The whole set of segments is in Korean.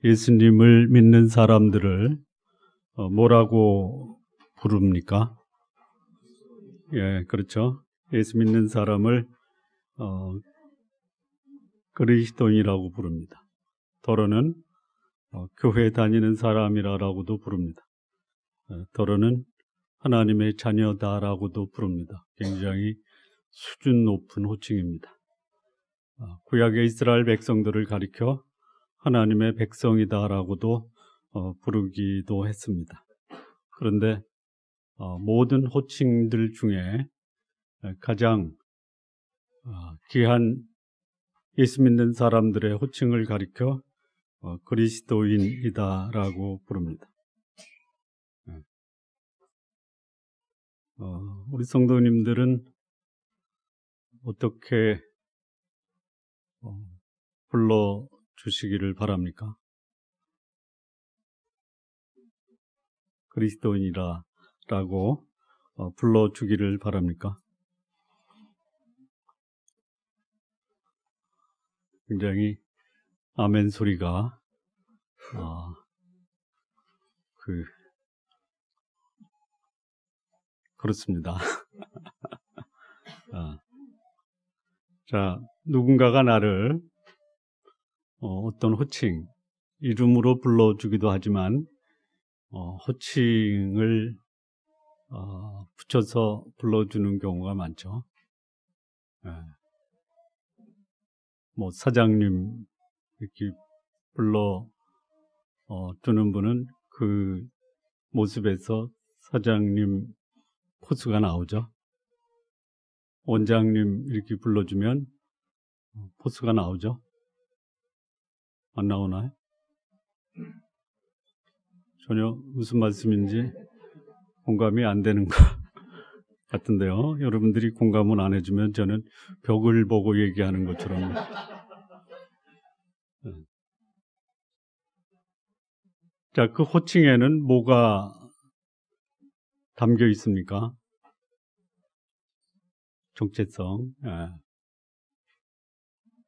예수님을 믿는 사람들을 뭐라고 부릅니까? 예, 그렇죠. 예수 믿는 사람을 그리스도인이라고 부릅니다. 더러는 교회 다니는 사람이라고도 부릅니다. 더러는 하나님의 자녀다라고도 부릅니다. 굉장히 수준 높은 호칭입니다. 구약의 이스라엘 백성들을 가리켜 하나님의 백성이다라고도 부르기도 했습니다. 그런데 모든 호칭들 중에 가장 귀한 예수 믿는 사람들의 호칭을 가리켜 그리스도인이다라고 부릅니다. 우리 성도님들은 어떻게 불러주시기를 바랍니까? 그리스도인이라고 불러주기를 바랍니까? 굉장히 아멘 소리가 그렇습니다. 자, 누군가가 나를 어떤 호칭, 이름으로 불러주기도 하지만 호칭을 붙여서 불러주는 경우가 많죠. 뭐 사장님 이렇게 불러주는 분은 그 모습에서 사장님 포스가 나오죠. 원장님 이렇게 불러주면 포스가 나오죠. 안 나오나요? 전혀 무슨 말씀인지 공감이 안 되는 것 같은데요. 여러분들이 공감을 안 해주면 저는 벽을 보고 얘기하는 것처럼. 자, 그 호칭에는 뭐가 담겨 있습니까? 정체성.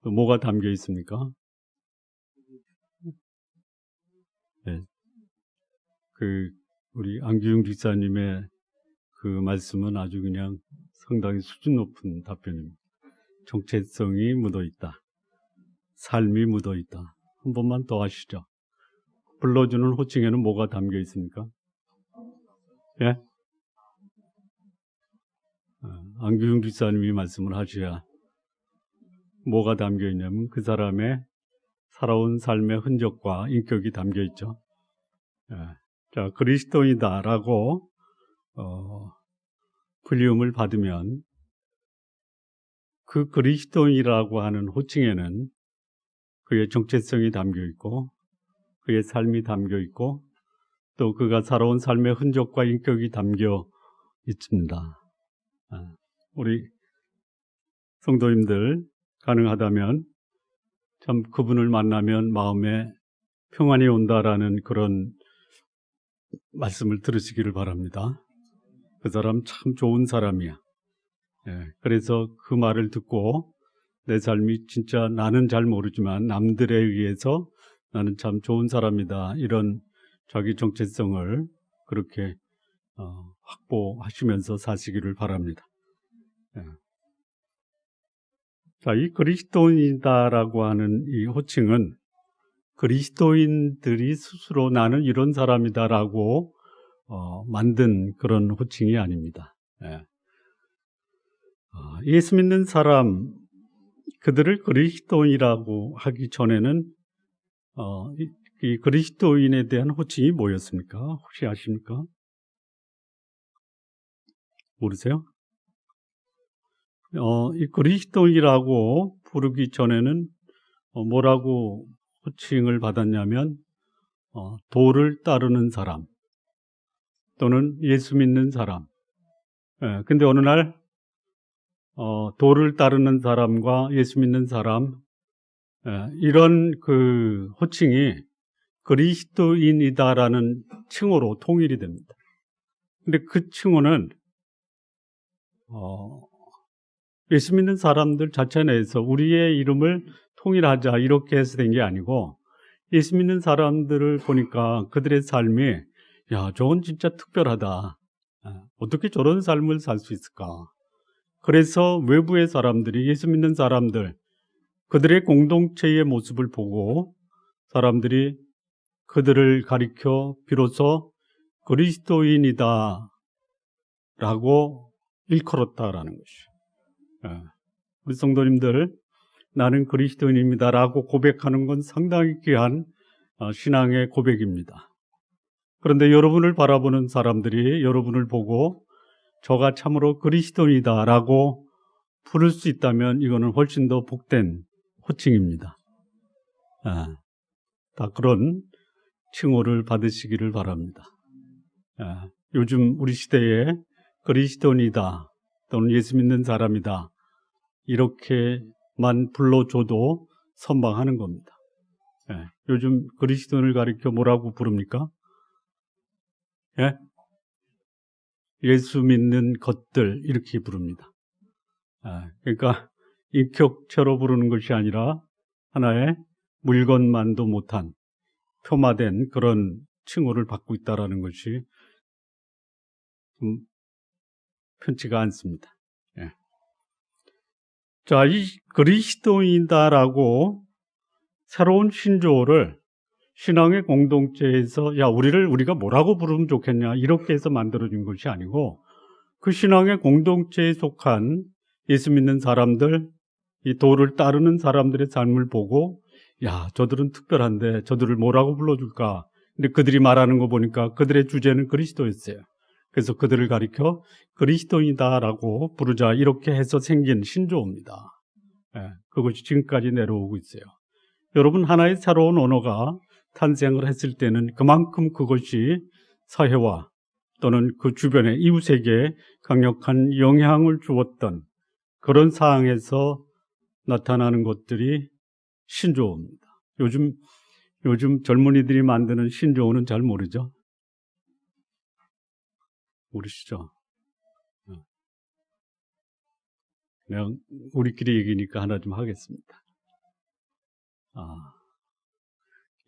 또 뭐가 담겨 있습니까? 네. 우리 안규영 집사님의 그 말씀은 아주 그냥 상당히 수준 높은 답변입니다. 정체성이 묻어 있다. 삶이 묻어 있다. 한 번만 더 하시죠. 불러주는 호칭에는 뭐가 담겨 있습니까? 예? 안규영 집사님이 말씀을 하셔야 뭐가 담겨 있냐면 그 사람의 살아온 삶의 흔적과 인격이 담겨 있죠. 자, 그리스도인이다라고 불리움을 받으면 그 그리스도인이라고 하는 호칭에는 그의 정체성이 담겨 있고 그의 삶이 담겨 있고 또 그가 살아온 삶의 흔적과 인격이 담겨 있습니다. 우리 성도님들 가능하다면 참 그분을 만나면 마음에 평안이 온다라는 그런 말씀을 들으시기를 바랍니다. 그 사람 참 좋은 사람이야. 그래서 그 말을 듣고 내 삶이 진짜 나는 잘 모르지만 남들에 의해서 나는 참 좋은 사람이다. 이런 자기 정체성을 그렇게 확보하시면서 사시기를 바랍니다. 자, 이 그리스도인이다라고 하는 이 호칭은 그리스도인들이 스스로 나는 이런 사람이다라고 만든 그런 호칭이 아닙니다. 예수 믿는 사람, 그들을 그리스도인이라고 하기 전에는 이 그리스도인에 대한 호칭이 뭐였습니까? 혹시 아십니까? 모르세요? 이 그리스도인이라고 부르기 전에는 뭐라고 호칭을 받았냐면 도를 따르는 사람 또는 예수 믿는 사람. 근데 어느 날 도를 따르는 사람과 예수 믿는 사람 이런 그 호칭이 그리스도인이다라는 칭호로 통일이 됩니다. 근데 그 칭호는 예수 믿는 사람들 자체 내에서 우리의 이름을 통일하자 이렇게 해서 된 게 아니고 예수 믿는 사람들을 보니까 그들의 삶이 야, 저건 진짜 특별하다. 어떻게 저런 삶을 살 수 있을까? 그래서 외부의 사람들이 예수 믿는 사람들, 그들의 공동체의 모습을 보고 사람들이 그들을 가리켜 비로소 그리스도인이다 라고 일컬었다라는 것이에요. 우리 성도님들, 나는 그리스도인입니다 라고 고백하는 건 상당히 귀한 신앙의 고백입니다. 그런데 여러분을 바라보는 사람들이 여러분을 보고 저가 참으로 그리스도인이다 라고 부를 수 있다면 이거는 훨씬 더 복된 호칭입니다. 다 그런 칭호를 받으시기를 바랍니다. 요즘 우리 시대에 그리스도인이다 또는 예수 믿는 사람이다 이렇게만 불러줘도 선방하는 겁니다. 요즘 그리스도인을 가리켜 뭐라고 부릅니까? 예수 믿는 것들 이렇게 부릅니다. 그러니까 인격체로 부르는 것이 아니라 하나의 물건만도 못한 표마된 그런 칭호를 받고 있다는 것이 좀 편치가 않습니다. 자, 이 그리스도인이다라고 새로운 신조어를 신앙의 공동체에서 야, 우리가 뭐라고 부르면 좋겠냐 이렇게 해서 만들어진 것이 아니고 그 신앙의 공동체에 속한 예수 믿는 사람들, 이 도를 따르는 사람들의 삶을 보고 야, 저들은 특별한데 저들을 뭐라고 불러줄까? 근데 그들이 말하는 거 보니까 그들의 주제는 그리스도였어요. 그래서 그들을 가리켜 그리스도인이다라고 부르자 이렇게 해서 생긴 신조어입니다. 그것이 지금까지 내려오고 있어요. 여러분, 하나의 새로운 언어가 탄생을 했을 때는 그만큼 그것이 사회와 또는 그 주변의 이웃에게 강력한 영향을 주었던 그런 상황에서 나타나는 것들이 신조어입니다. 요즘 젊은이들이 만드는 신조어는 잘 모르죠? 모르시죠? 그냥 우리끼리 얘기니까 하나 좀 하겠습니다.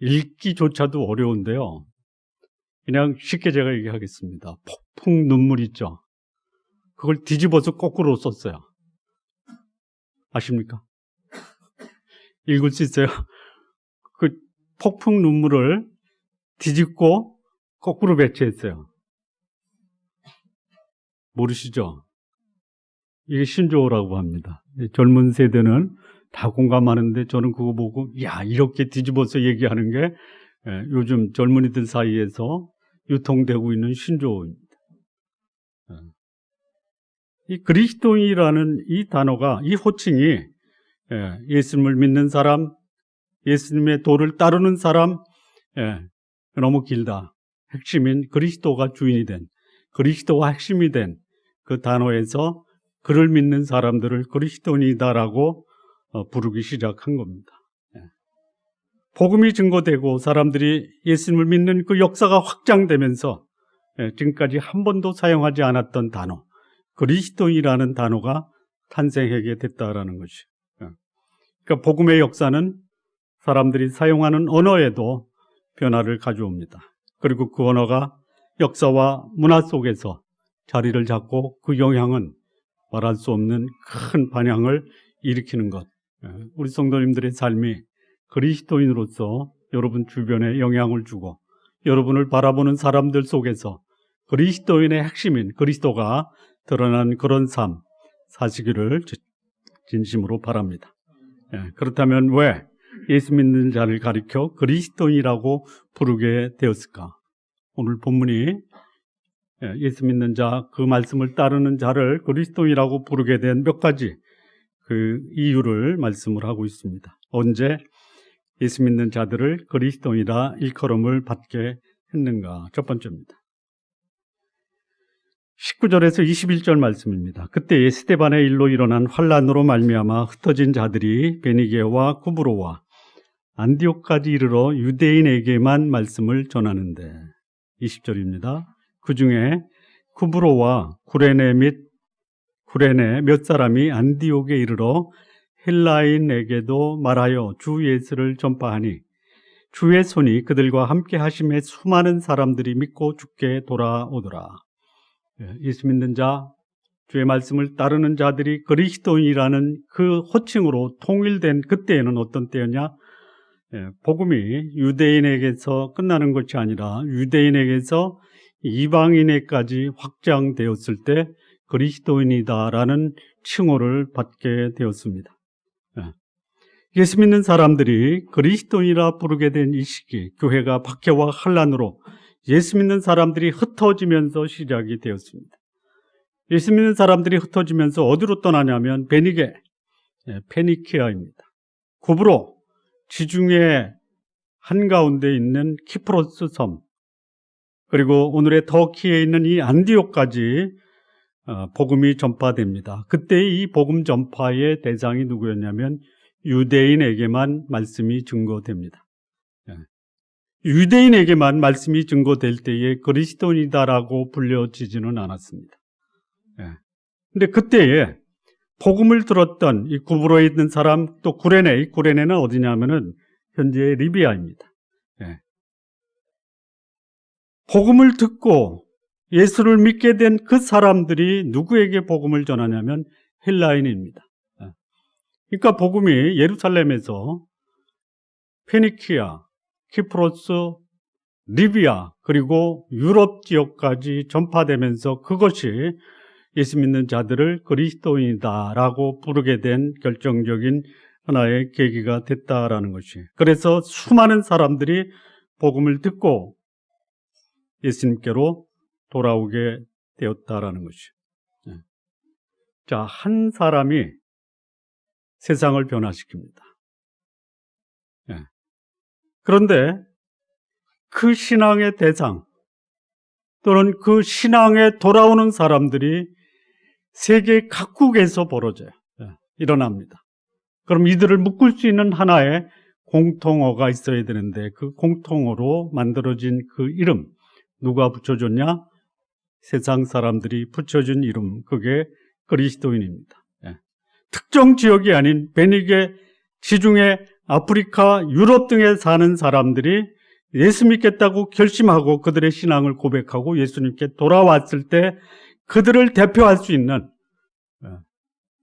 읽기조차도 어려운데요. 그냥 쉽게 제가 얘기하겠습니다. 폭풍 눈물 있죠? 그걸 뒤집어서 거꾸로 썼어요. 아십니까? 읽을 수 있어요? 그 폭풍 눈물을 뒤집고 거꾸로 배치했어요. 모르시죠? 이게 신조어라고 합니다. 젊은 세대는 다 공감하는데 저는 그거 보고 야, 이렇게 뒤집어서 얘기하는 게 요즘 젊은이들 사이에서 유통되고 있는 신조어입니다. 이 그리스도인이라는 이 단어가, 이 호칭이 예수님을 믿는 사람, 예수님의 도를 따르는 사람, 너무 길다. 핵심인 그리스도가 주인이 된, 그리스도가 핵심이 된 그 단어에서 그를 믿는 사람들을 그리스도인이다라고 부르기 시작한 겁니다. 복음이 증거되고 사람들이 예수님을 믿는 그 역사가 확장되면서 지금까지 한 번도 사용하지 않았던 단어, 그리스도인이라는 단어가 탄생하게 됐다라는 것이에요. 그러니까 복음의 역사는 사람들이 사용하는 언어에도 변화를 가져옵니다. 그리고 그 언어가 역사와 문화 속에서 자리를 잡고 그 영향은 말할 수 없는 큰 반향을 일으키는 것. 우리 성도님들의 삶이 그리스도인으로서 여러분 주변에 영향을 주고 여러분을 바라보는 사람들 속에서 그리스도인의 핵심인 그리스도가 드러난 그런 삶 사시기를 진심으로 바랍니다. 그렇다면 왜 예수 믿는 자를 가리켜 그리스도인이라고 부르게 되었을까? 오늘 본문이 예수 믿는 자, 그 말씀을 따르는 자를 그리스도인이라고 부르게 된 몇 가지 그 이유를 말씀을 하고 있습니다. 언제 예수 믿는 자들을 그리스도인이라 일컬음을 받게 했는가? 첫 번째입니다. 19절에서 21절 말씀입니다. 그때 에스데반의 일로 일어난 환란으로 말미암아 흩어진 자들이 베니게와 쿠브로와 안디옥까지 이르러 유대인에게만 말씀을 전하는데 20절입니다. 그 중에 쿠브로와 구레네 몇 사람이 안디옥에 이르러 헬라인에게도 말하여 주 예수를 전파하니 주의 손이 그들과 함께 하심에 수많은 사람들이 믿고 주께 돌아오더라. 예수 믿는 자, 주의 말씀을 따르는 자들이 그리스도인이라는 그 호칭으로 통일된 그때에는 어떤 때였냐? 복음이 유대인에게서 끝나는 것이 아니라 유대인에게서 이방인에까지 확장되었을 때 그리스도인이다라는 칭호를 받게 되었습니다. 예수 믿는 사람들이 그리스도인이라 부르게 된 이 시기, 교회가 박해와 환란으로 예수 믿는 사람들이 흩어지면서 시작이 되었습니다. 예수 믿는 사람들이 흩어지면서 어디로 떠나냐면 베니게, 페니키아입니다. 구브로, 지중해 한가운데 있는 키프로스 섬, 그리고 오늘의 터키에 있는 이 안디옥까지 복음이 전파됩니다. 그때 이 복음 전파의 대상이 누구였냐면 유대인에게만 말씀이 증거됩니다. 유대인에게만 말씀이 증거될 때에 그리스도인이다라고 불려지지는 않았습니다. 근데 그때에 복음을 들었던 이 구브로에 있는 사람, 또 구레네, 이 구레네는 어디냐면은 현재 리비아입니다. 복음을 듣고 예수를 믿게 된 그 사람들이 누구에게 복음을 전하냐면 헬라인입니다. 그러니까 복음이 예루살렘에서 페니키아, 키프로스, 리비아, 그리고 유럽 지역까지 전파되면서 그것이 예수 믿는 자들을 그리스도인이다라고 부르게 된 결정적인 하나의 계기가 됐다라는 것이. 그래서 수많은 사람들이 복음을 듣고 예수님께로 돌아오게 되었다라는 것이. 자, 한 사람이 세상을 변화시킵니다. 그런데 그 신앙의 대상 또는 그 신앙에 돌아오는 사람들이 세계 각국에서 벌어져요. 일어납니다. 그럼 이들을 묶을 수 있는 하나의 공통어가 있어야 되는데 그 공통어로 만들어진 그 이름, 누가 붙여줬냐? 세상 사람들이 붙여준 이름, 그게 그리스도인입니다. 특정 지역이 아닌 베니게, 지중해, 아프리카, 유럽 등에 사는 사람들이 예수 믿겠다고 결심하고 그들의 신앙을 고백하고 예수님께 돌아왔을 때 그들을 대표할 수 있는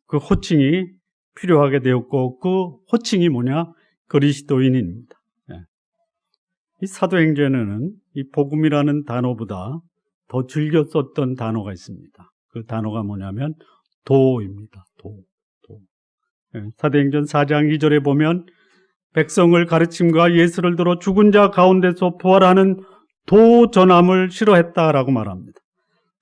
그 호칭이 필요하게 되었고, 그 호칭이 뭐냐? 그리스도인입니다. 이 사도행전에는 이 복음이라는 단어보다 더 즐겨 썼던 단어가 있습니다. 그 단어가 뭐냐면 도입니다. 도. 사도행전 4장 2절에 보면 백성을 가르침과 예수를 들어 죽은 자 가운데서 부활하는 도 전함을 싫어했다라고 말합니다.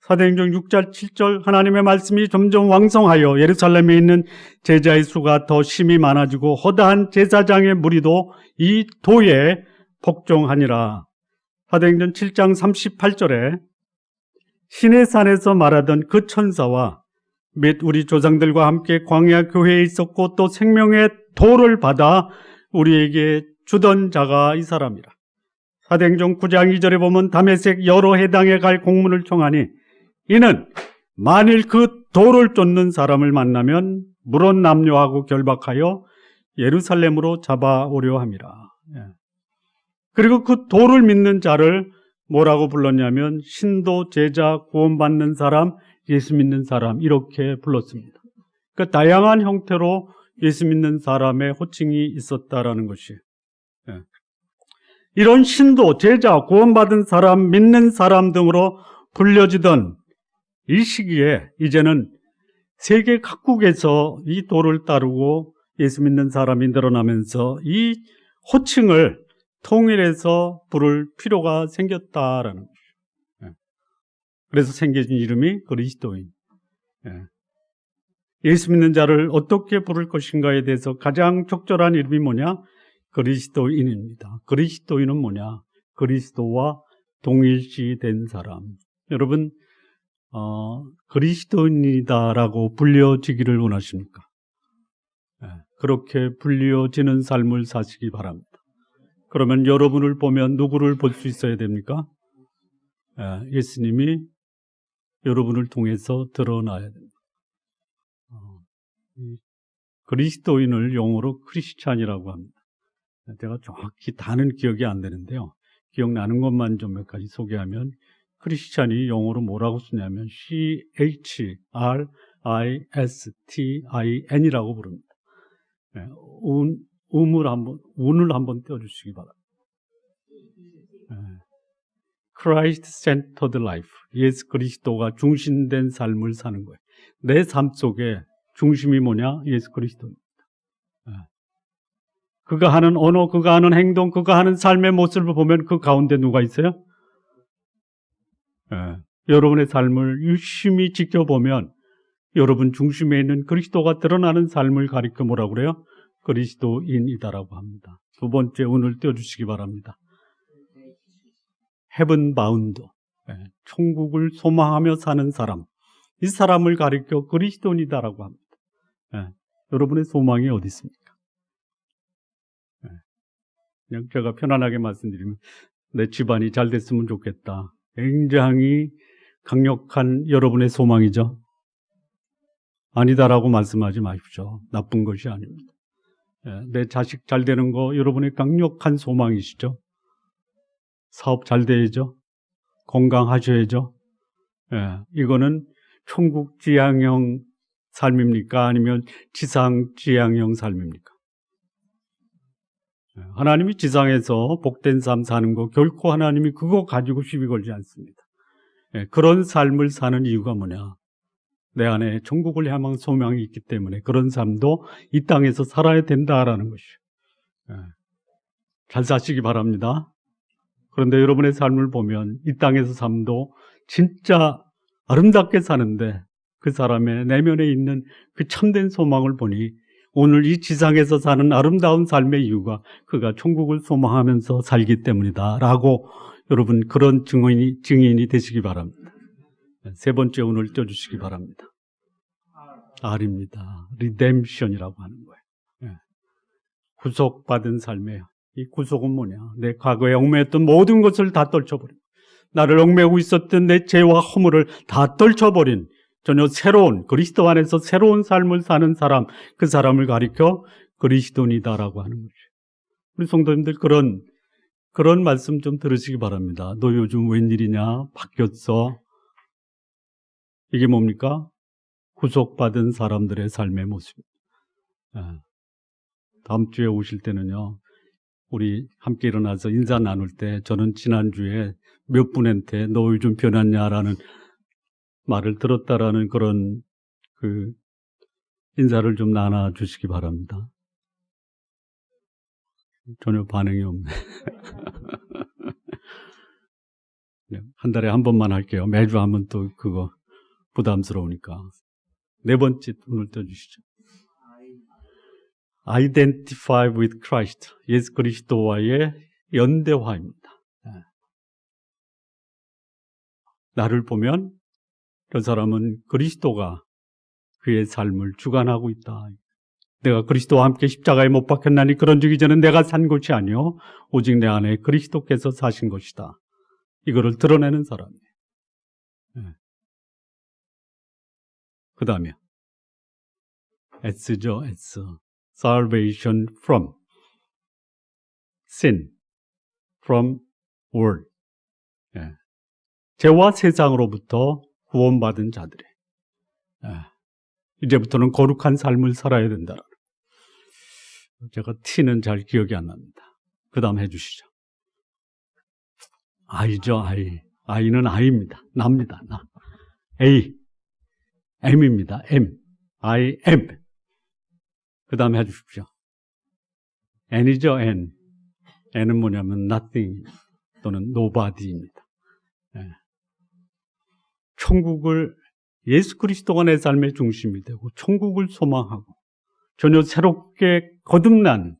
사도행전 6절 7절 하나님의 말씀이 점점 왕성하여 예루살렘에 있는 제자의 수가 더 심히 많아지고 허다한 제사장의 무리도 이 도에 복종하니라. 사도행전 7장 38절에 시내산에서 말하던 그 천사와 및 우리 조상들과 함께 광야 교회에 있었고 또 생명의 도를 받아 우리에게 주던 자가 이 사람이라. 사도행전 9장 2절에 보면 다메섹 여러 해당에 갈 공문을 청하니 이는 만일 그 도를 쫓는 사람을 만나면 물론 남녀하고 결박하여 예루살렘으로 잡아오려 함이라. 그리고 그 도를 믿는 자를 뭐라고 불렀냐면 신도, 제자, 구원받는 사람, 예수 믿는 사람 이렇게 불렀습니다. 그러니까 다양한 형태로 예수 믿는 사람의 호칭이 있었다라는 것이. 이런 신도, 제자, 구원받은 사람, 믿는 사람 등으로 불려지던 이 시기에 이제는 세계 각국에서 이 도를 따르고 예수 믿는 사람이 늘어나면서 이 호칭을 통일해서 부를 필요가 생겼다라는 거죠. 그래서 생겨진 이름이 그리스도인. 예수 믿는 자를 어떻게 부를 것인가에 대해서 가장 적절한 이름이 뭐냐? 그리스도인입니다. 그리스도인은 뭐냐? 그리스도와 동일시된 사람. 여러분, 그리스도인이다라고 불려지기를 원하십니까? 그렇게 불려지는 삶을 사시기 바랍니다. 그러면 여러분을 보면 누구를 볼 수 있어야 됩니까? 예수님이 여러분을 통해서 드러나야 됩니다. 그리스도인을 영어로 크리스찬이라고 합니다. 제가 정확히 다는 기억이 안 되는데요. 기억나는 것만 좀 몇 가지 소개하면 크리스찬이 영어로 뭐라고 쓰냐면 CHRISTIN이라고 부릅니다. 네, 운을 한번 띄워주시기 바랍니다. 네. Christ-centered life. 예수 그리스도가 중심된 삶을 사는 거예요. 내 삶 속에 중심이 뭐냐? 예수 그리스도입니다. 네. 그가 하는 언어, 그가 하는 행동, 그가 하는 삶의 모습을 보면 그 가운데 누가 있어요? 네. 여러분의 삶을 유심히 지켜보면 여러분 중심에 있는 그리스도가 드러나는 삶을 가리켜 뭐라고 그래요? 그리스도인이다라고 합니다. 두 번째 운을 띄워주시기 바랍니다. 헤븐 바운드, 천국을 소망하며 사는 사람, 이 사람을 가리켜 그리스도인이다라고 합니다. 여러분의 소망이 어디 있습니까? 그냥 제가 편안하게 말씀드리면 내 집안이 잘 됐으면 좋겠다. 굉장히 강력한 여러분의 소망이죠. 아니다라고 말씀하지 마십시오. 나쁜 것이 아닙니다. 내 자식 잘 되는 거 여러분의 강력한 소망이시죠. 사업 잘 돼야죠. 건강하셔야죠. 이거는 천국 지향형 삶입니까? 아니면 지상 지향형 삶입니까? 하나님이 지상에서 복된 삶 사는 거 결코 하나님이 그거 가지고 시비 걸지 않습니다. 그런 삶을 사는 이유가 뭐냐? 내 안에 천국을 향한 소망이 있기 때문에 그런 삶도 이 땅에서 살아야 된다라는 것이에요. 잘 사시기 바랍니다. 그런데 여러분의 삶을 보면 이 땅에서 삶도 진짜 아름답게 사는데 그 사람의 내면에 있는 그 참된 소망을 보니 오늘 이 지상에서 사는 아름다운 삶의 이유가 그가 천국을 소망하면서 살기 때문이다 라고 여러분 그런 증인이 되시기 바랍니다. 세 번째 운을 띄워주시기 바랍니다. R입니다. 리뎀션이라고 하는 거예요. 구속받은 삶이에요. 이 구속은 뭐냐? 내 과거에 얽매였던 모든 것을 다 떨쳐버린, 나를 얽매고 있었던 내 죄와 허물을 다 떨쳐버린 전혀 새로운, 그리스도 안에서 새로운 삶을 사는 사람, 그 사람을 가리켜 그리스도인이다라고 하는 거죠. 우리 성도님들 그런 말씀 좀 들으시기 바랍니다. 너 요즘 웬일이냐? 바뀌었어? 이게 뭡니까? 구속받은 사람들의 삶의 모습입니다. 다음 주에 오실 때는요, 우리 함께 일어나서 인사 나눌 때 저는 지난주에 몇 분한테 너 요즘 변했냐라는 말을 들었다라는 그런 인사를 좀 나눠주시기 바랍니다. 전혀 반응이 없네. 한 달에 한 번만 할게요. 매주 하면 또 그거 부담스러우니까. 네 번째 분을 떠주시죠. Identify with Christ. 예수 그리스도와의 연대화입니다. 나를 보면 저 사람은 그리스도가 그의 삶을 주관하고 있다. 내가 그리스도와 함께 십자가에 못 박혔나니 그런 즉 이제는 내가 산 것이 아니요 오직 내 안에 그리스도께서 사신 것이다. 이거를 드러내는 사람이에요. 그 다음에 S죠. S. Salvation from sin, from world. 죄와 세상으로부터 구원받은 자들이 이제부터는 거룩한 삶을 살아야 된다. 제가 T는 잘 기억이 안 납니다. 그 다음 해주시죠. I죠. I는 I입니다. 나입니다. 나. A, M입니다. M, I am. 그 다음에 해주십시오. N이죠. N. N은 뭐냐면 nothing 또는 nobody입니다. 천국을, 예수 그리스도가 내 삶의 중심이 되고 천국을 소망하고 전혀 새롭게 거듭난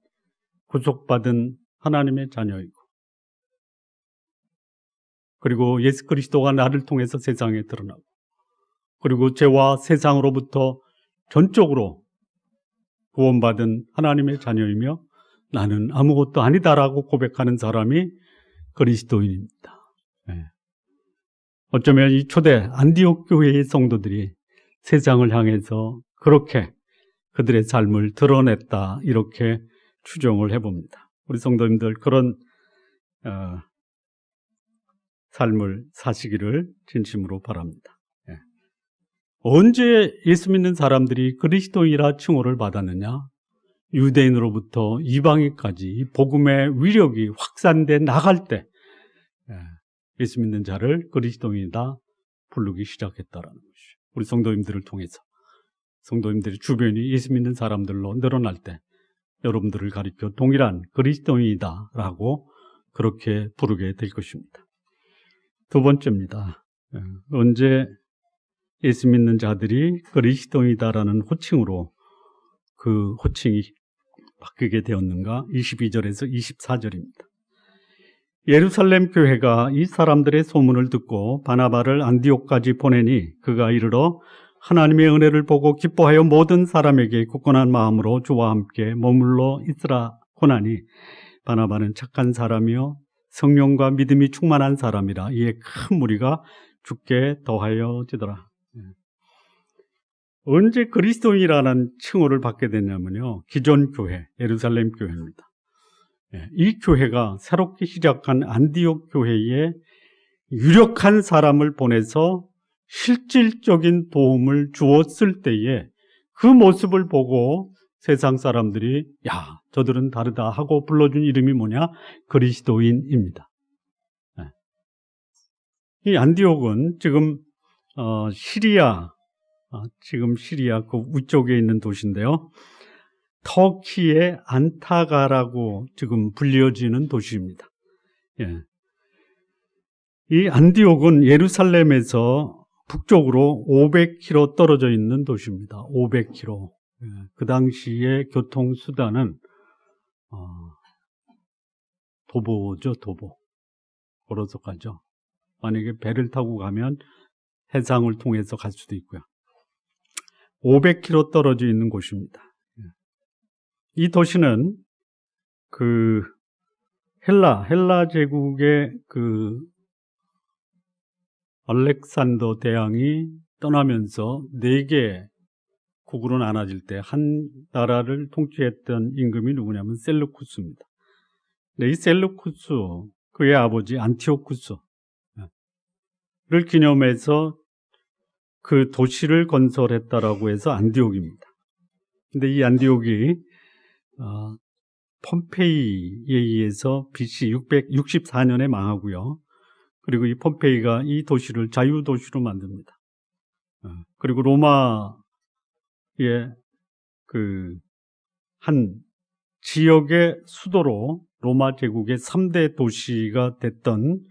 구속받은 하나님의 자녀이고, 그리고 예수 그리스도가 나를 통해서 세상에 드러나고, 그리고 죄와 세상으로부터 전적으로 구원받은 하나님의 자녀이며 나는 아무것도 아니다라고 고백하는 사람이 그리스도인입니다. 어쩌면 이 초대 안디옥 교회의 성도들이 세상을 향해서 그렇게 그들의 삶을 드러냈다, 이렇게 추정을 해봅니다. 우리 성도님들 그런 삶을 사시기를 진심으로 바랍니다. 예. 언제 예수 믿는 사람들이 그리스도인이라 칭호를 받았느냐? 유대인으로부터 이방인까지 복음의 위력이 확산돼 나갈 때 예수 믿는 자를 그리스도인이다 부르기 시작했다라는 것이죠. 우리 성도님들을 통해서 성도님들의 주변이 예수 믿는 사람들로 늘어날 때 여러분들을 가리켜 동일한 그리스도인이다라고 그렇게 부르게 될 것입니다. 두 번째입니다. 언제 예수 믿는 자들이 그리스도인이다라는 호칭으로 그 호칭이 바뀌게 되었는가? 22절에서 24절입니다. 예루살렘 교회가 이 사람들의 소문을 듣고 바나바를 안디옥까지 보내니 그가 이르러 하나님의 은혜를 보고 기뻐하여 모든 사람에게 굳건한 마음으로 주와 함께 머물러 있으라 고나니 바나바는 착한 사람이요 성령과 믿음이 충만한 사람이라 이에 큰 무리가 죽게 더하여지더라. 언제 그리스도인이라는 칭호를 받게 됐냐면요, 기존 교회, 예루살렘 교회입니다. 이 교회가 새롭게 시작한 안디옥 교회에 유력한 사람을 보내서 실질적인 도움을 주었을 때에 그 모습을 보고 세상 사람들이 야, 저들은 다르다 하고 불러준 이름이 뭐냐? 그리스도인입니다. 이 안디옥은 지금 시리아 그 위쪽에 있는 도시인데요. 터키의 안타가라고 지금 불려지는 도시입니다. 예. 이 안디옥은 예루살렘에서 북쪽으로 500km 떨어져 있는 도시입니다. 500km. 예. 그 당시의 교통수단은 도보죠, 도보. 걸어서 가죠. 만약에 배를 타고 가면 해상을 통해서 갈 수도 있고요. 500km 떨어져 있는 곳입니다. 이 도시는 그 헬라 제국의 그 알렉산더 대왕이 떠나면서 4개 국으로 나눠질 때 한 나라를 통치했던 임금이 누구냐면 셀루쿠스입니다. 네, 이 셀루쿠스, 그의 아버지 안티오쿠스를 기념해서 그 도시를 건설했다라고 해서 안디옥입니다. 근데 이 안디옥이 폼페이에 의해서 BC 664년에 망하고요. 그리고 이 폼페이가 이 도시를 자유도시로 만듭니다. 그리고 로마의 그 한 지역의 수도로 로마 제국의 3대 도시가 됐던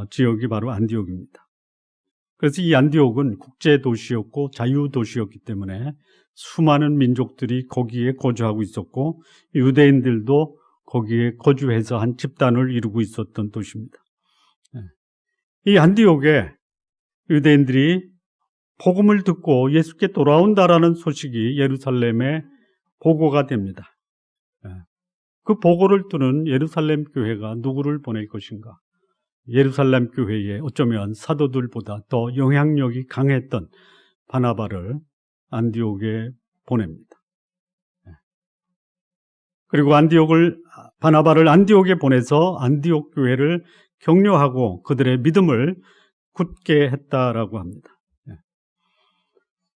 지역이 바로 안디옥입니다. 그래서 이 안디옥은 국제도시였고 자유도시였기 때문에 수많은 민족들이 거기에 거주하고 있었고 유대인들도 거기에 거주해서 한 집단을 이루고 있었던 도시입니다. 이 안디옥에 유대인들이 복음을 듣고 예수께 돌아온다라는 소식이 예루살렘에 보고가 됩니다. 그 보고를 들은 예루살렘 교회가 누구를 보낼 것인가? 예루살렘 교회에 어쩌면 사도들보다 더 영향력이 강했던 바나바를 안디옥에 보냅니다. 그리고 바나바를 안디옥에 보내서 안디옥 교회를 격려하고 그들의 믿음을 굳게 했다라고 합니다.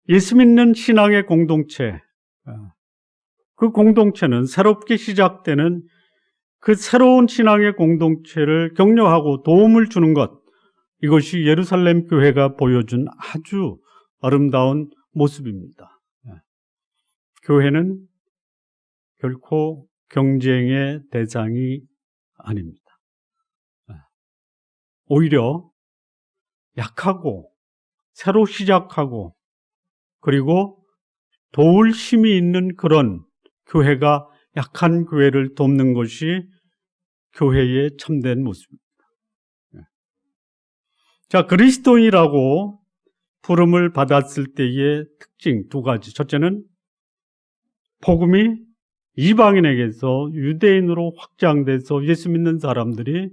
예수 믿는 신앙의 공동체, 그 공동체는 새롭게 시작되는 그 새로운 신앙의 공동체를 격려하고 도움을 주는 것, 이것이 예루살렘 교회가 보여준 아주 아름다운 모습입니다. 교회는 결코 경쟁의 대상이 아닙니다. 오히려 약하고 새로 시작하고 그리고 도울 힘이 있는 그런 교회가 약한 교회를 돕는 것이 교회의 참된 모습입니다. 자, 그리스도인이라고 부름을 받았을 때의 특징 2가지. 첫째는 복음이 이방인에게서 유대인으로 확장돼서 예수 믿는 사람들이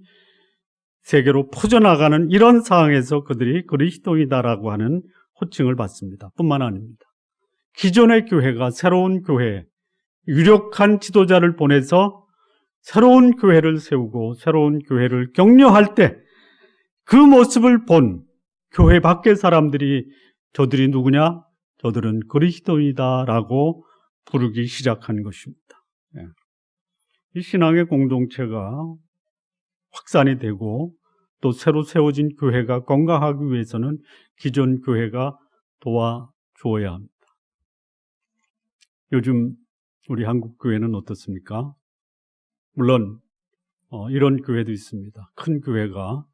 세계로 퍼져나가는 이런 상황에서 그들이 그리스도인이다라고 하는 호칭을 받습니다. 뿐만 아닙니다. 기존의 교회가 새로운 교회, 유력한 지도자를 보내서 새로운 교회를 세우고 새로운 교회를 격려할 때 그 모습을 본 교회 밖의 사람들이 저들이 누구냐? 저들은 그리스도인이다라고 부르기 시작한 것입니다. 이 신앙의 공동체가 확산이 되고 또 새로 세워진 교회가 건강하기 위해서는 기존 교회가 도와주어야 합니다. 요즘 우리 한국 교회는 어떻습니까? 물론 이런 교회도 있습니다. 큰 교회가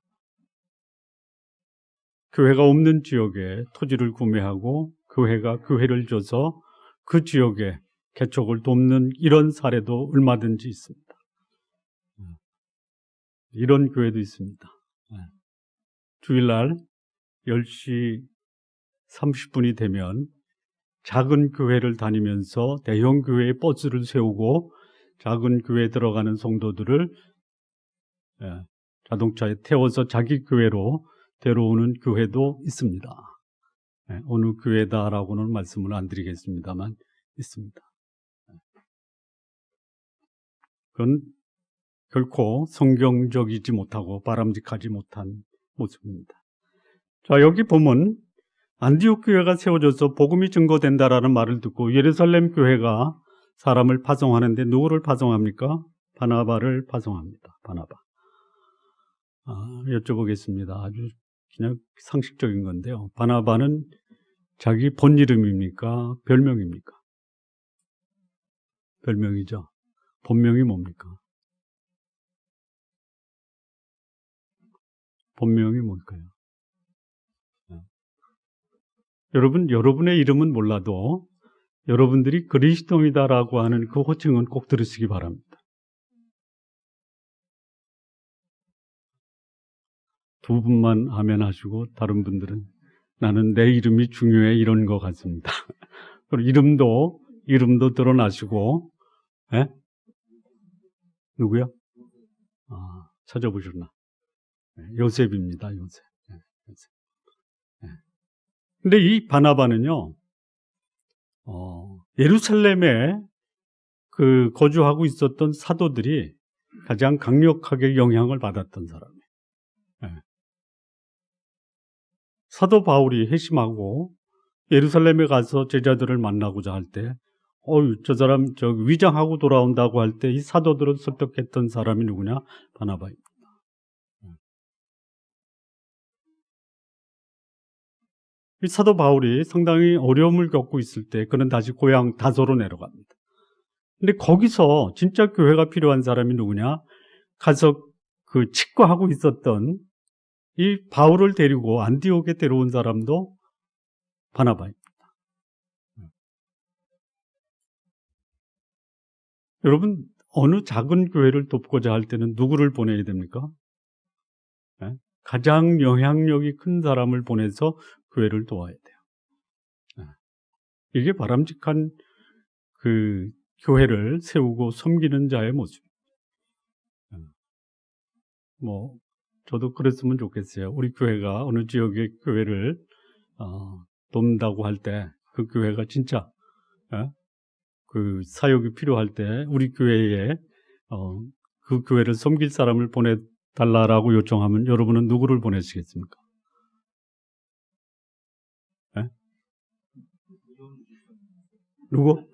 없는 지역에 토지를 구매하고 교회가 교회를 줘서 그 지역에 개척을 돕는 이런 사례도 얼마든지 있습니다. 이런 교회도 있습니다. 주일날 10시 30분이 되면 작은 교회를 다니면서 대형 교회에 버스를 세우고 작은 교회에 들어가는 성도들을 자동차에 태워서 자기 교회로 데려오는 교회도 있습니다. 어느 교회다라고는 말씀을 안 드리겠습니다만 있습니다. 그건 결코 성경적이지 못하고 바람직하지 못한 모습입니다. 자, 여기 보면 안디옥 교회가 세워져서 복음이 증거된다라는 말을 듣고 예루살렘 교회가 사람을 파송하는데 누구를 파송합니까? 바나바를 파송합니다. 바나바. 여쭤보겠습니다. 아주 그냥 상식적인 건데요. 바나바는 자기 본 이름입니까? 별명입니까? 별명이죠. 본명이 뭡니까? 본명이 뭘까요? 여러분, 여러분의 이름은 몰라도 여러분들이 그리스도이다라고 하는 그 호칭은 꼭 들으시기 바랍니다. 두 분만 아멘 하시고 다른 분들은 나는 내 이름이 중요해 이런 것 같습니다. 그리고 이름도 드러나시고, 예? 누구요? 찾아보셨나? 요셉입니다, 요셉. 요셉. 근데 이 바나바는요, 예루살렘에 그 거주하고 있었던 사도들이 가장 강력하게 영향을 받았던 사람이에요. 사도 바울이 회심하고 예루살렘에 가서 제자들을 만나고자 할 때, 저 사람 위장하고 돌아온다고 할 때 이 사도들을 설득했던 사람이 누구냐? 바나바입니다. 이 사도 바울이 상당히 어려움을 겪고 있을 때 그는 다시 고향 다소로 내려갑니다. 근데 거기서 진짜 교회가 필요한 사람이 누구냐? 가서 그 치과하고 있었던 이 바울을 데리고 안디옥에 데려온 사람도 바나바입니다. 여러분, 어느 작은 교회를 돕고자 할 때는 누구를 보내야 됩니까? 가장 영향력이 큰 사람을 보내서 교회를 도와야 돼요. 이게 바람직한 그 교회를 세우고 섬기는 자의 모습. 저도 그랬으면 좋겠어요. 우리 교회가 어느 지역의 교회를 돕는다고 할 때 그 교회가 진짜 그 사역이 필요할 때 우리 교회에 그 교회를 섬길 사람을 보내달라고 요청하면 여러분은 누구를 보내시겠습니까? 네? 누구?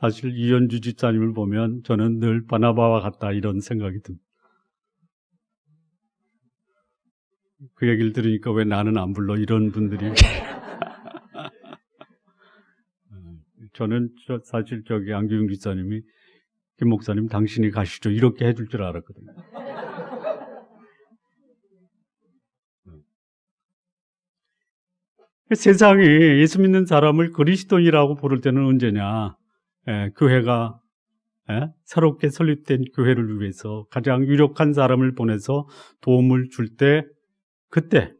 사실 이현주 집사님을 보면 저는 늘 바나바와 같다 이런 생각이 듭니다. 그 얘기를 들으니까 왜 나는 안 불러 이런 분들이 저는 사실 안규영 집사님이 김 목사님 당신이 가시죠 이렇게 해줄 줄 알았거든요. 세상이 예수 믿는 사람을 그리스도인이라고 부를 때는 언제냐? 교회가 새롭게 설립된 교회를 위해서 가장 유력한 사람을 보내서 도움을 줄 때 그때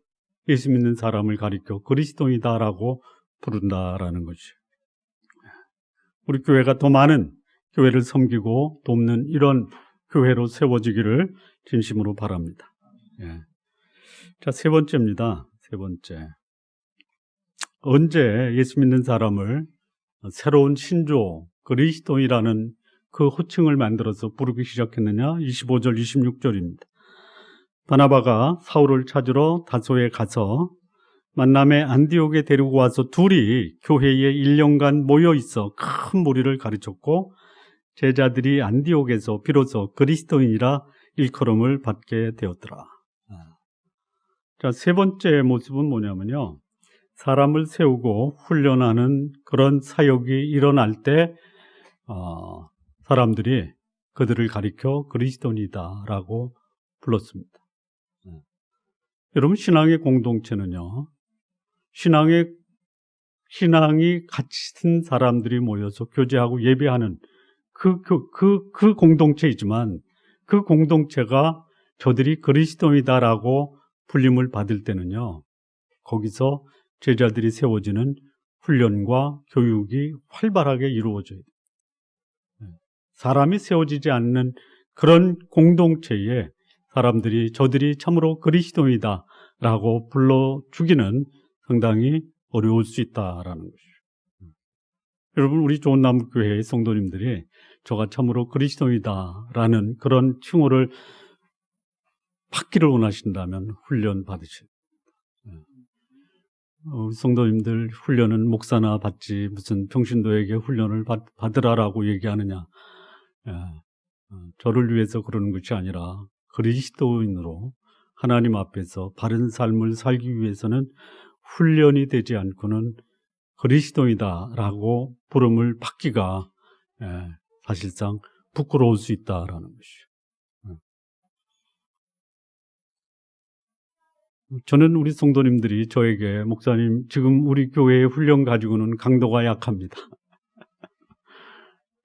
예수 믿는 사람을 가리켜 그리스도인이다라고 부른다라는 것이죠. 우리 교회가 더 많은 교회를 섬기고 돕는 이런 교회로 세워지기를 진심으로 바랍니다. 자, 세 번째입니다. 세 번째. 언제 예수 믿는 사람을 새로운 신조, 그리스도인이라는 그 호칭을 만들어서 부르기 시작했느냐? 25절, 26절입니다. 바나바가 사울을 찾으러 다소에 가서 만남의 안디옥에 데리고 와서 둘이 교회에 1년간 모여 있어 큰 무리를 가르쳤고 제자들이 안디옥에서 비로소 그리스도인이라 일컬음을 받게 되었더라. 자, 세 번째 모습은 뭐냐면요. 사람을 세우고 훈련하는 그런 사역이 일어날 때 사람들이 그들을 가리켜 그리스도인이다라고 불렀습니다. 여러분, 신앙의 공동체는요. 신앙이 같은 사람들이 모여서 교제하고 예배하는 그 공동체이지만 그 공동체가 저들이 그리스도이다라고 불림을 받을 때는요. 거기서 제자들이 세워지는 훈련과 교육이 활발하게 이루어져야 돼요. 사람이 세워지지 않는 그런 공동체에 사람들이 저들이 참으로 그리스도이다라고 불러주기는 상당히 어려울 수 있다라는 것이죠. 여러분, 우리 좋은나무교회의 성도님들이 저가 참으로 그리스도이다라는 그런 칭호를 받기를 원하신다면 훈련 받으셔야 돼요. 우리 성도님들 훈련은 목사나 받지 무슨 평신도에게 훈련을 받으라라고 얘기하느냐. 저를 위해서 그러는 것이 아니라 그리스도인으로 하나님 앞에서 바른 삶을 살기 위해서는 훈련이 되지 않고는 그리스도이다라고 부름을 받기가 사실상 부끄러울 수 있다라는 것이죠. 저는 우리 성도님들이 저에게 목사님 지금 우리 교회의 훈련 가지고는 강도가 약합니다.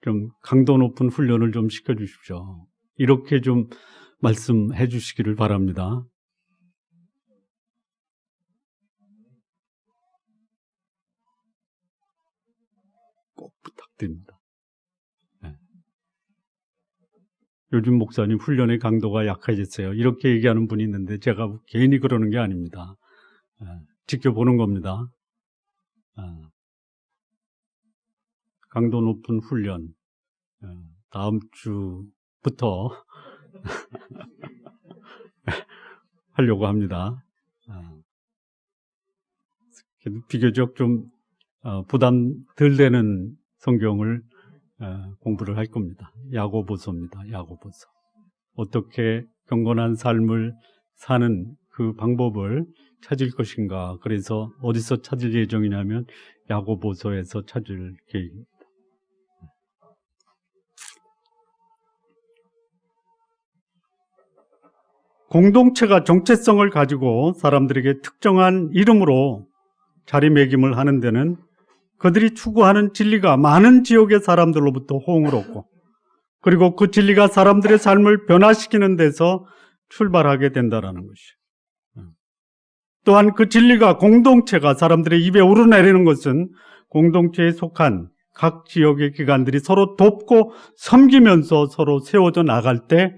좀 강도 높은 훈련을 좀 시켜주십시오. 이렇게 좀 말씀해 주시기를 바랍니다. 꼭 부탁드립니다. 요즘 목사님 훈련의 강도가 약해졌어요. 이렇게 얘기하는 분이 있는데 제가 괜히 그러는 게 아닙니다. 지켜보는 겁니다. 강도 높은 훈련 다음 주부터 하려고 합니다. 비교적 좀 부담 덜 되는 성경을 공부를 할 겁니다. 야고보서입니다. 야고보서. 어떻게 경건한 삶을 사는 그 방법을 찾을 것인가. 그래서 어디서 찾을 예정이냐면 야고보서에서 찾을 계획입니다. 공동체가 정체성을 가지고 사람들에게 특정한 이름으로 자리매김을 하는 데는 그들이 추구하는 진리가 많은 지역의 사람들로부터 호응을 얻고 그리고 그 진리가 사람들의 삶을 변화시키는 데서 출발하게 된다는 것이에요. 또한 그 진리가 공동체가 사람들의 입에 오르내리는 것은 공동체에 속한 각 지역의 기관들이 서로 돕고 섬기면서 서로 세워져 나갈 때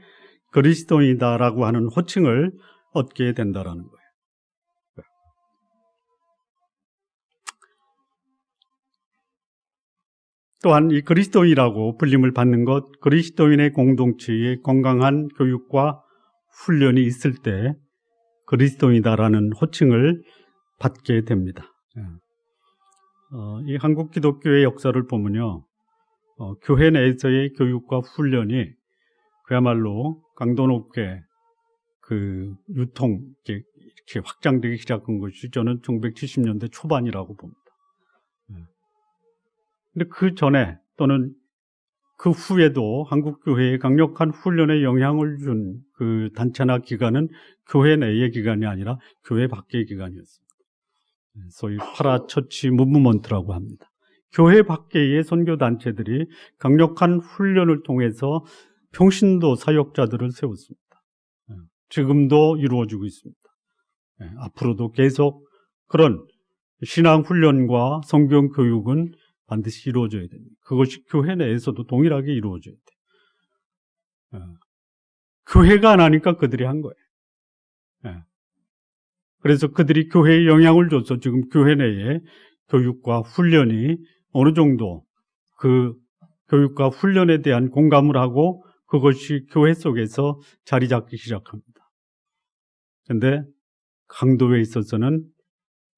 그리스도인이다라고 하는 호칭을 얻게 된다는 거예요. 또한 이 그리스도인이라고 불림을 받는 것, 그리스도인의 공동체의 건강한 교육과 훈련이 있을 때 그리스도인이다라는 호칭을 받게 됩니다. 이 한국 기독교의 역사를 보면요, 교회 내에서의 교육과 훈련이 그야말로 강도 높게 그 유통 이렇게 확장되기 시작한 것이 저는 1970년대 초반이라고 봅니다. 근데 그 전에 또는 그 후에도 한국 교회에 강력한 훈련에 영향을 준 그 단체나 기관은 교회 내의 기관이 아니라 교회 밖의 기관이었습니다. 소위 파라처치 무브먼트라고 합니다. 교회 밖의 선교 단체들이 강력한 훈련을 통해서 평신도 사역자들을 세웠습니다. 지금도 이루어지고 있습니다. 앞으로도 계속 그런 신앙 훈련과 성경 교육은 반드시 이루어져야 됩니다. 그것이 교회 내에서도 동일하게 이루어져야 돼요. 교회가 안 하니까 그들이 한 거예요. 그래서 그들이 교회에 영향을 줘서 지금 교회 내에 교육과 훈련이 어느 정도 그 교육과 훈련에 대한 공감을 하고 그것이 교회 속에서 자리 잡기 시작합니다. 그런데 강도에 있어서는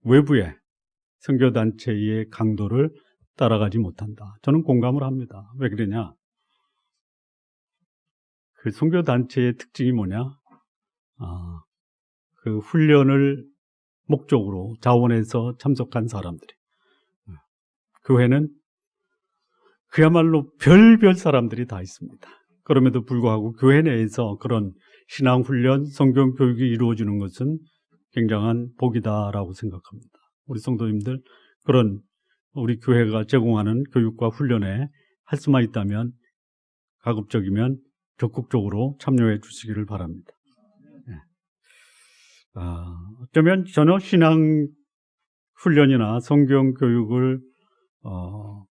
외부의 선교단체의 강도를 따라가지 못한다. 저는 공감을 합니다. 왜 그러냐? 그 선교단체의 특징이 뭐냐? 그 훈련을 목적으로 자원해서 참석한 사람들이. 교회는 그야말로 별별 사람들이 다 있습니다. 그럼에도 불구하고 교회 내에서 그런 신앙훈련, 성경교육이 이루어지는 것은 굉장한 복이다라고 생각합니다. 우리 성도님들 그런 우리 교회가 제공하는 교육과 훈련에 할 수만 있다면 가급적이면 적극적으로 참여해 주시기를 바랍니다. 어쩌면 전혀 신앙 훈련이나 성경 교육을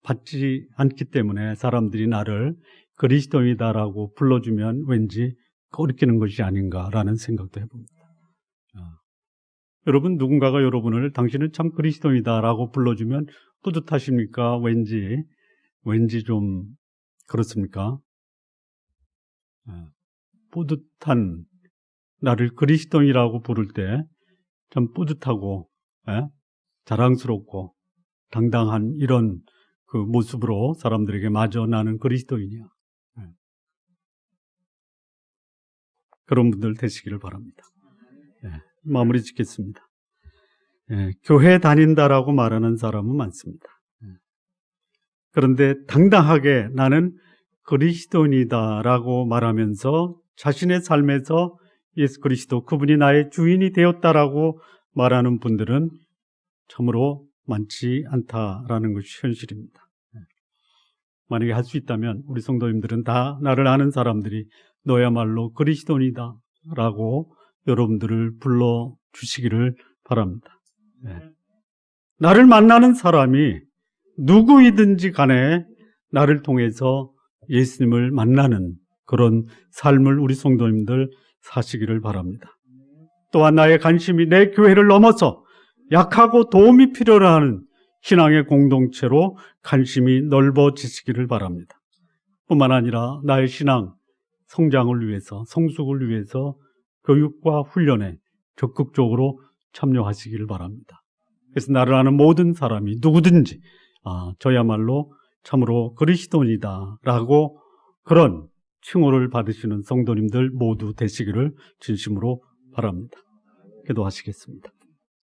받지 않기 때문에 사람들이 나를 그리스도인이다라고 불러주면 왠지 꺼리끼는 것이 아닌가라는 생각도 해봅니다. 여러분, 누군가가 여러분을 당신은 참 그리스도인이다라고 불러주면 뿌듯하십니까? 왠지 좀 그렇습니까? 뿌듯한, 나를 그리스도인이라고 부를 때 참 뿌듯하고 자랑스럽고 당당한 이런 그 모습으로 사람들에게 마저 나는 그리스도인이야. 그런 분들 되시기를 바랍니다. 마무리 짓겠습니다. 교회 다닌다라고 말하는 사람은 많습니다. 그런데 당당하게 나는 그리스도인이다라고 말하면서 자신의 삶에서 예수 그리스도 그분이 나의 주인이 되었다라고 말하는 분들은 참으로 많지 않다라는 것이 현실입니다. 만약에 할 수 있다면 우리 성도님들은 다 나를 아는 사람들이 너야말로 그리스도인이다 라고 여러분들을 불러주시기를 바랍니다. 나를 만나는 사람이 누구이든지 간에 나를 통해서 예수님을 만나는 그런 삶을 우리 성도님들 사시기를 바랍니다. 또한 나의 관심이 내 교회를 넘어서 약하고 도움이 필요로 하는 신앙의 공동체로 관심이 넓어지시기를 바랍니다. 뿐만 아니라 나의 신앙 성장을 위해서, 성숙을 위해서 교육과 훈련에 적극적으로 참여하시기를 바랍니다. 그래서 나를 아는 모든 사람이 누구든지 저야말로 참으로 그리스도인이다 라고 그런 칭호를 받으시는 성도님들 모두 되시기를 진심으로 바랍니다. 기도하시겠습니다.